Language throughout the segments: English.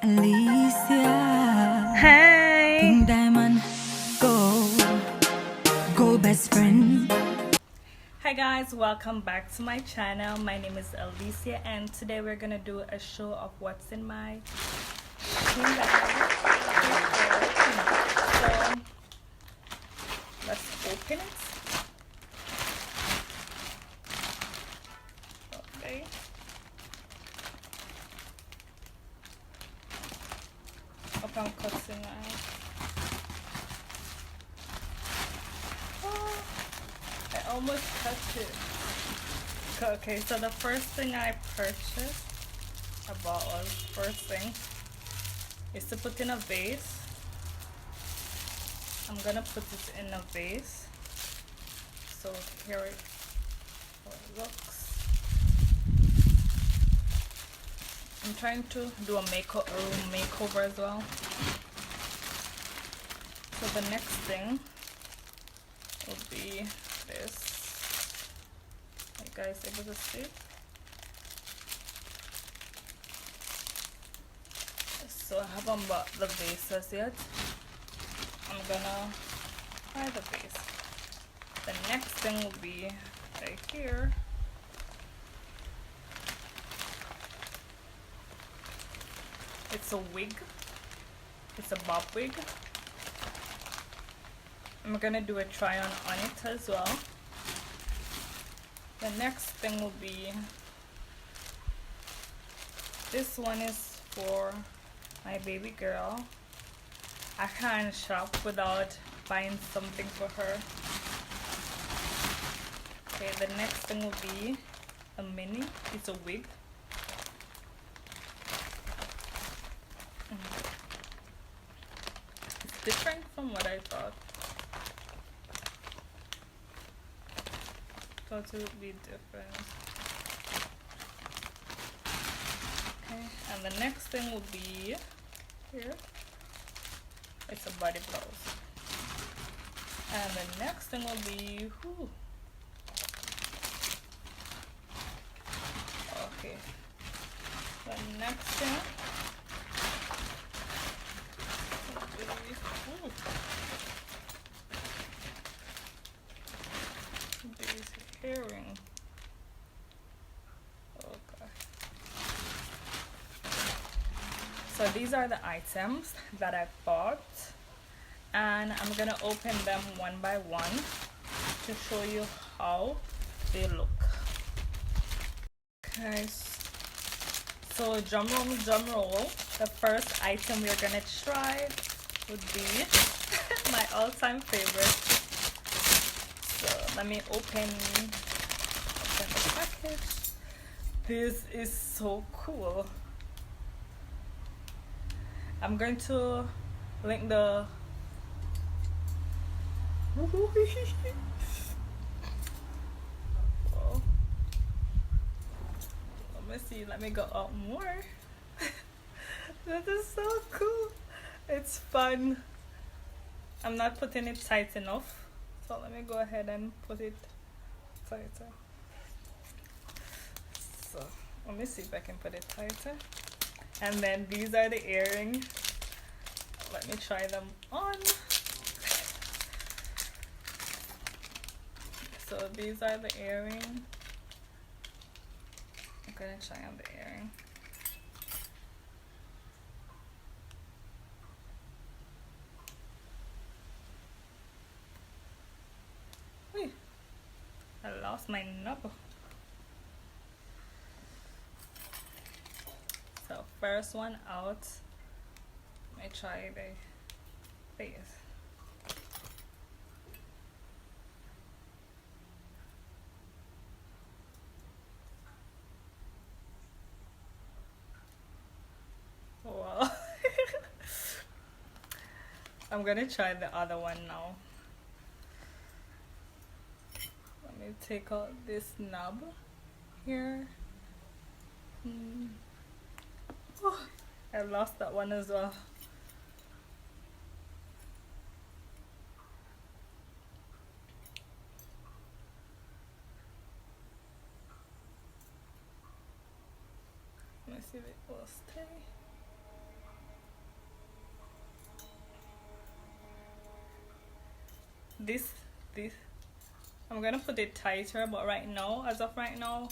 Alicia. Hey! Pink diamond, go best friend. Hi guys, welcome back to my channel. My name is Alicia and today we're gonna do a show of what's in my pink bag. So let's open it. Okay. Open cutting out. I almost touched it. Okay, so the first thing I purchased, first thing, is to put in a vase. I'm gonna put it in a vase. So here it looks. I'm trying to do a room makeover as well. So the next thing will be this. Are you guys able to see? So I haven't bought the vases yet. I'm gonna buy the vase. The next thing will be right here. It's a wig. It's a bob wig. I'm gonna do a try on it as well. The next thing will be, this one is for my baby girl. I can't shop without buying something for her. Okay, the next thing will be a mini. It's a wig. It's different from what I thought. Thought it would be different. Okay, and the next thing will be here. It's a body blouse. And the next thing will be, okay. The next thing will be, these earrings. Okay. So these are the items that I bought, and I'm gonna open them one by one to show you how they look. Okay, so drum roll. The first item we're gonna try would be my all-time favorite. So let me open the package. This is so cool. I'm going to link the Whoa. Let me see, let me go out more. That is so cool. It's fun. I'm not putting it tight enough, so let me go ahead and put it tighter. So let me see if I can put it tighter. And then these are the earrings. Let me try them on. So these are the earrings. I'm gonna try on the earring. Wait, I lost my knob. So first one out. Let me try the face. Wow. I'm gonna try the other one now. Let me take out this knob here. Oh, I lost that one as well. Let me see if it will stay. this I'm gonna put it tighter, but right now, as of right now,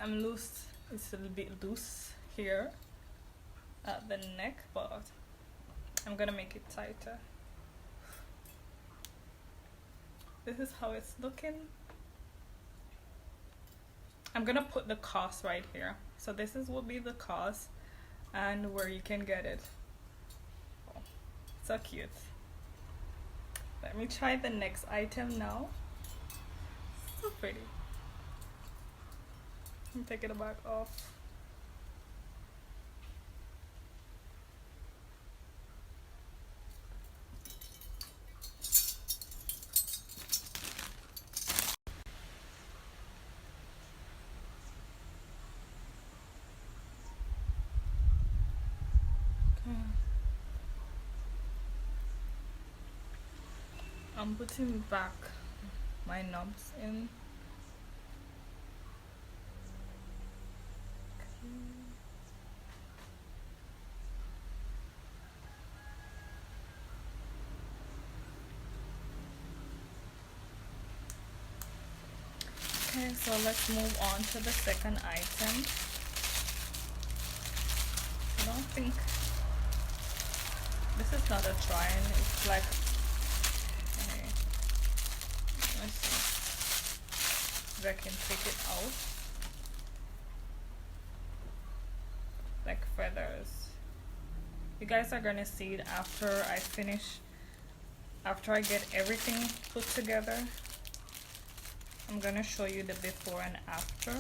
I'm loose. It's a little bit loose here at the neck, but I'm gonna make it tighter. This is how it's looking. I'm gonna put the cost right here. So this is will be the cost and where you can get it. Oh, so cute. Let me try the next item now. So pretty. I'm taking the back off. I'm putting back my knobs in. Okay, so let's move on to the second item. I don't think this is not a trine, it's like, okay, let's see if I can take it out. Like feathers. You guys are gonna see it after I finish, after I get everything put together. I'm gonna show you the before and after,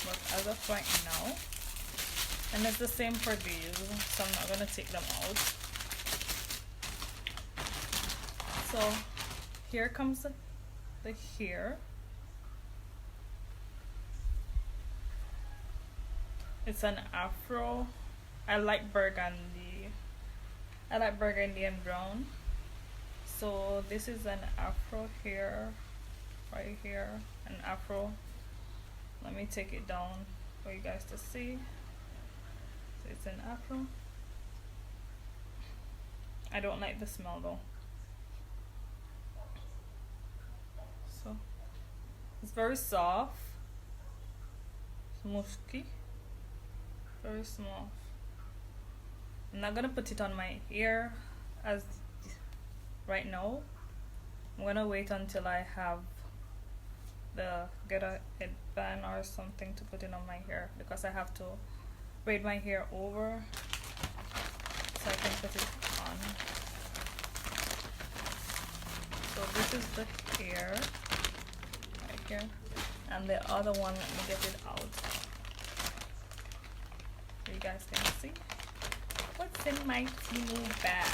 but as of right now, and it's the same for these, so I'm not gonna take them out. So here comes the hair. It's an afro. I like burgundy and brown. So this is an afro here, right here, an afro. Let me take it down for you guys to see. So it's an afro. I don't like the smell though. So it's very soft, musky, very small. I'm not gonna put it on my ear as right now. I'm gonna wait until I have get a headband or something to put it on my hair, because I have to braid my hair over so I can put it on. So this is the hair right here, and the other one, let me get it out so you guys can see what's in my Temu bag.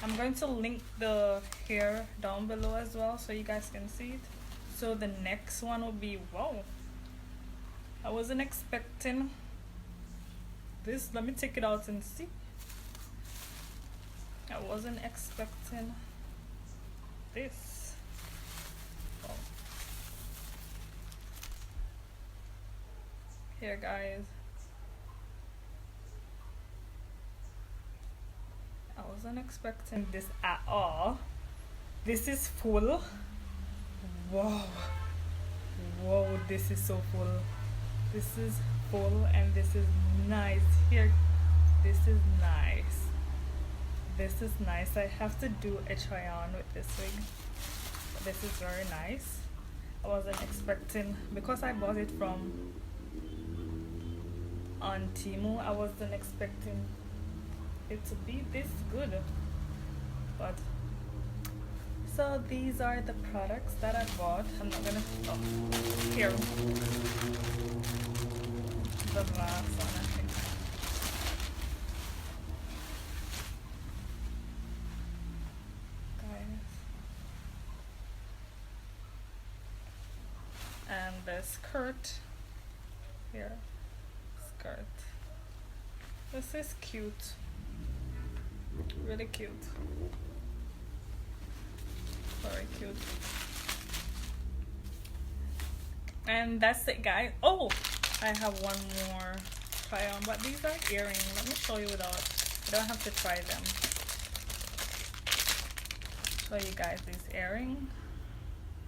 I'm going to link the hair down below as well so you guys can see it. So the next one will be, whoa, I wasn't expecting this. Let me take it out and see. I wasn't expecting this. Oh. Here guys, I wasn't expecting this at all. This is full. Wow, whoa, this is so full. This is full and this is nice. Here, this is nice. This is nice. I have to do a try on with this wig. This is very nice. I wasn't expecting, because I bought it from on Temu, I wasn't expecting it to be this good. But so these are the products that I bought. I'm not gonna, oh, here, the last one I think. Guys, and the skirt here, skirt. This is cute, really cute. Very cute. And that's it guys. Oh, I have one more try on, but these are earrings. Let me show you without, you don't have to try them. Show you guys these earrings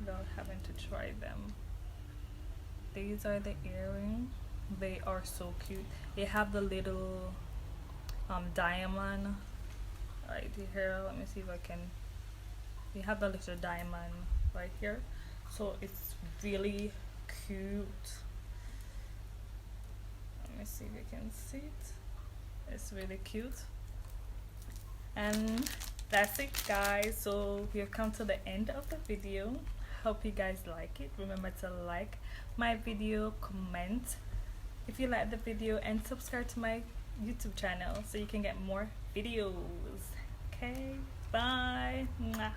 without having to try them. These are the earrings. They are so cute. They have the little diamond right here. Let me see if I can. They have the little diamond right here, so it's really cute. Let me see if you can see it. It's really cute. And that's it, guys. So we have come to the end of the video. Hope you guys like it. Remember to like my video, comment if you like the video, and subscribe to my YouTube channel so you can get more videos. Okay, bye. Mwah.